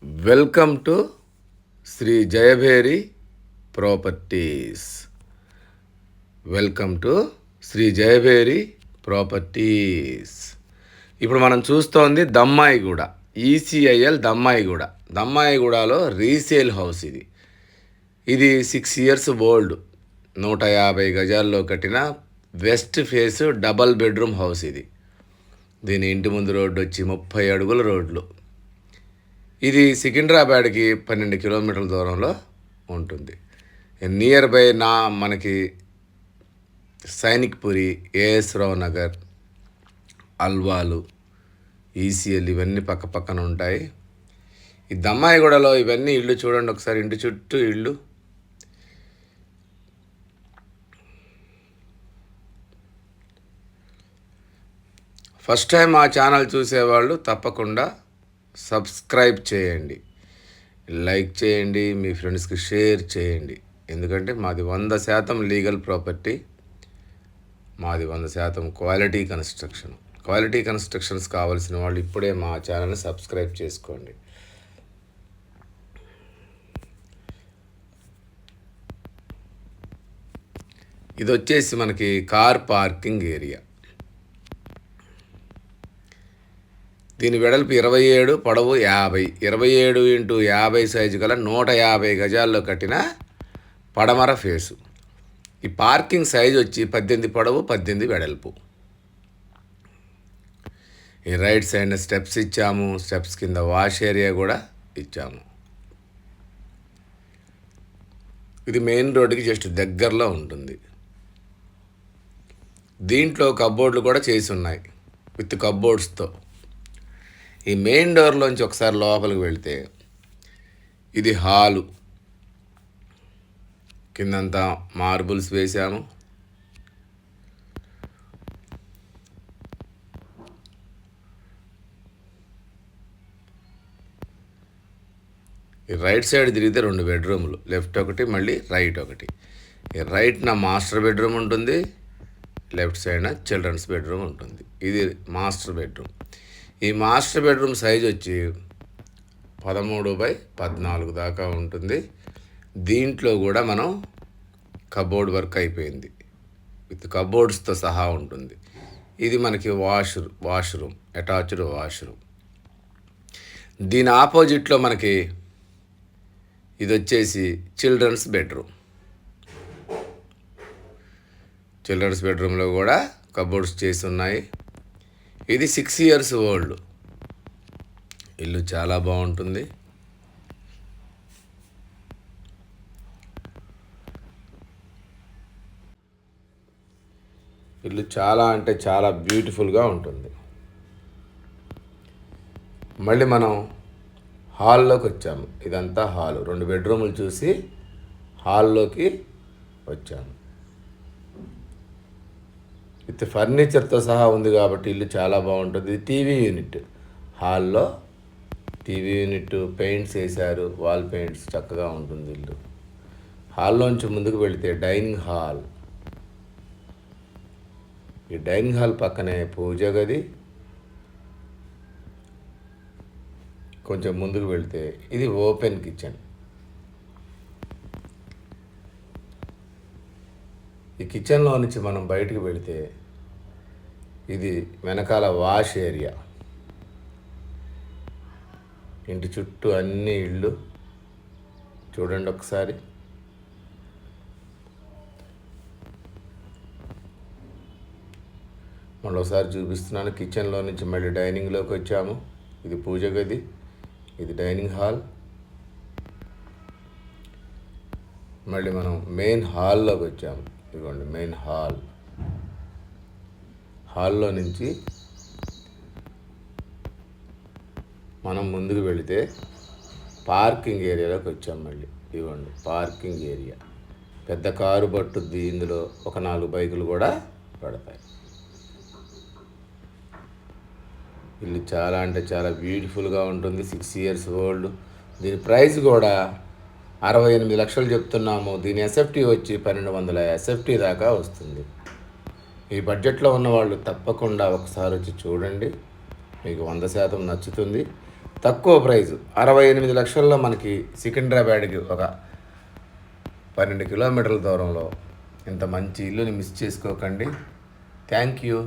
Welcome to Shri Jayabheri properties. Welcome to Shri Jayabheri properties. ఇప్పుడు మనం చూస్తోంది దమ్మాయిగూడ, ఈసీఐఎల్ దమ్మాయిగూడ. దమ్మాయిగూడలో రీసేల్ హౌస్ ఇది 6 years ఓల్డ్. 150 గజాల్లో కట్టిన west face double bedroom house ఇది. దీని ఇంటి ముందు రోడ్డు వచ్చి 30 అడుగుల రోడ్లు. ఇది సికింద్రాబాద్కి 12 కిలోమీటర్ల దూరంలో ఉంటుంది. నియర్ బై మనకి సైనిక్పురి, ఏఎస్ రావు నగర్, అల్వాలు, ఈసీఎల్ ఇవన్నీ పక్క పక్కన ఉంటాయి. ఈ దమ్మాయిగూడలో ఇవన్నీ ఇళ్ళు చూడండి ఒకసారి, ఇంటి చుట్టూ ఇళ్ళు. ఫస్ట్ టైం మా ఛానల్ చూసేవాళ్ళు తప్పకుండా సబ్స్క్రైబ్ చేయండి, లైక్ చేయండి, మీ ఫ్రెండ్స్కి షేర్ చేయండి. ఎందుకంటే మాది 100% లీగల్ ప్రాపర్టీ, మాది 100% క్వాలిటీ కన్స్ట్రక్షన్. క్వాలిటీ కన్స్ట్రక్షన్స్ కావాల్సిన వాళ్ళు ఇప్పుడే మా ఛానల్ని సబ్స్క్రైబ్ చేసుకోండి. ఇది వచ్చేసి మనకి కార్ పార్కింగ్ ఏరియా. దీని వెడల్పు 27, పొడవు 50. 27 x 50 సైజు గల 150 గజాల్లో కట్టిన పడమర ఫేసు. ఈ పార్కింగ్ సైజు వచ్చి 18 పొడవు, 18 వెడల్పు. ఈ రైట్ సైడ్ స్టెప్స్ ఇచ్చాము, స్టెప్స్ కింద వాష్ ఏరియా కూడా ఇచ్చాము. ఇది మెయిన్ రోడ్డుకి జస్ట్ దగ్గరలో ఉంటుంది. దీంట్లో కబ్బోర్డ్లు కూడా చేసి ఉన్నాయి విత్ కబ్బోర్డ్స్తో. ఈ మెయిన్ డోర్లోంచి ఒకసారి లోపలికి వెళితే ఇది హాలు. కిందంతా మార్బుల్స్ వేసాము. ఈ రైట్ సైడ్ తిరిగితే 2 బెడ్రూములు, లెఫ్ట్ ఒకటి, మళ్ళీ రైట్ ఒకటి. ఈ రైట్న మాస్టర్ బెడ్రూమ్ ఉంటుంది, లెఫ్ట్ సైడ్న చిల్డ్రన్స్ బెడ్రూమ్ ఉంటుంది. ఇది మాస్టర్ బెడ్రూమ్. ఈ మాస్టర్ బెడ్రూమ్ సైజ్ వచ్చి 13x14 దాకా ఉంటుంది. దీంట్లో కూడా మనం కబోర్డ్ వర్క్ అయిపోయింది, విత్ కబోర్డ్స్తో సహా ఉంటుంది. ఇది మనకి వాష్రూమ్, అటాచ్డ్ వాష్రూమ్. దీని ఆపోజిట్లో మనకి ఇది వచ్చేసి చిల్డ్రన్స్ బెడ్రూమ్. చిల్డ్రన్స్ బెడ్రూమ్లో కూడా కబోర్డ్స్ చేసి ఉన్నాయి. ఇది 6 years ఓల్డ్. ఇల్లు చాలా బాగుంటుంది. ఇల్లు చాలా అంటే చాలా బ్యూటిఫుల్గా ఉంటుంది. మళ్ళీ మనం హాల్లోకి వచ్చాము. ఇదంతా హాలు. 2 బెడ్రూములు చూసి హాల్లోకి వచ్చాము. విత్ ఫర్నిచర్తో సహా ఉంది కాబట్టి ఇల్లు చాలా బాగుంటుంది. టీవీ యూనిట్, హాల్లో టీవీ యూనిట్, పెయింట్స్ వేశారు, వాల్ పెయింట్స్, చక్కగా ఉంటుంది ఇల్లు. హాల్లోంచి ముందుకు వెళితే డైనింగ్ హాల్. ఈ డైనింగ్ హాల్ పక్కనే పూజ గది. కొంచెం ముందుకు వెళితే ఇది ఓపెన్ కిచెన్. ఈ కిచెన్లో నుంచి మనం బయటకు వెళితే ఇది వెనకాల వాష్ ఏరియా. ఇంటి చుట్టూ అన్ని ఇళ్ళు చూడండి ఒకసారి. మళ్ళీ ఒకసారి చూపిస్తున్నాను. కిచెన్లో నుంచి మళ్ళీ డైనింగ్లోకి వచ్చాము. ఇది పూజ గది, ఇది డైనింగ్ హాల్. మళ్ళీ మనం మెయిన్ హాల్లోకి వచ్చాము. ఇదిగోండి మెయిన్ హాల్. హాల్లో నుంచి మనం ముందుకు వెళితే పార్కింగ్ ఏరియాలోకి వచ్చాం. మళ్ళీ ఇవ్వండి పార్కింగ్ ఏరియా. పెద్ద కారు పట్టుద్ది. ఇందులో ఒక 4 బైకులు కూడా పడతాయి. ఇల్లు చాలా అంటే చాలా బ్యూటిఫుల్గా ఉంటుంది. 6 years ఓల్డ్. దీని ప్రైస్ కూడా 68 లక్షలు చెప్తున్నాము. దీని ఎస్ఎఫ్టీ వచ్చి 1200 ఎస్ఎఫ్టీ దాకా వస్తుంది. ఈ బడ్జెట్లో ఉన్నవాళ్ళు తప్పకుండా ఒకసారి వచ్చి చూడండి, మీకు 100% నచ్చుతుంది. తక్కువ ప్రైజు 68 లక్షల్లో మనకి సికింద్రాబాద్కి ఒక 12 కిలోమీటర్ల దూరంలో ఇంత మంచి ఇల్లుని మిస్ చేసుకోకండి. Thank you.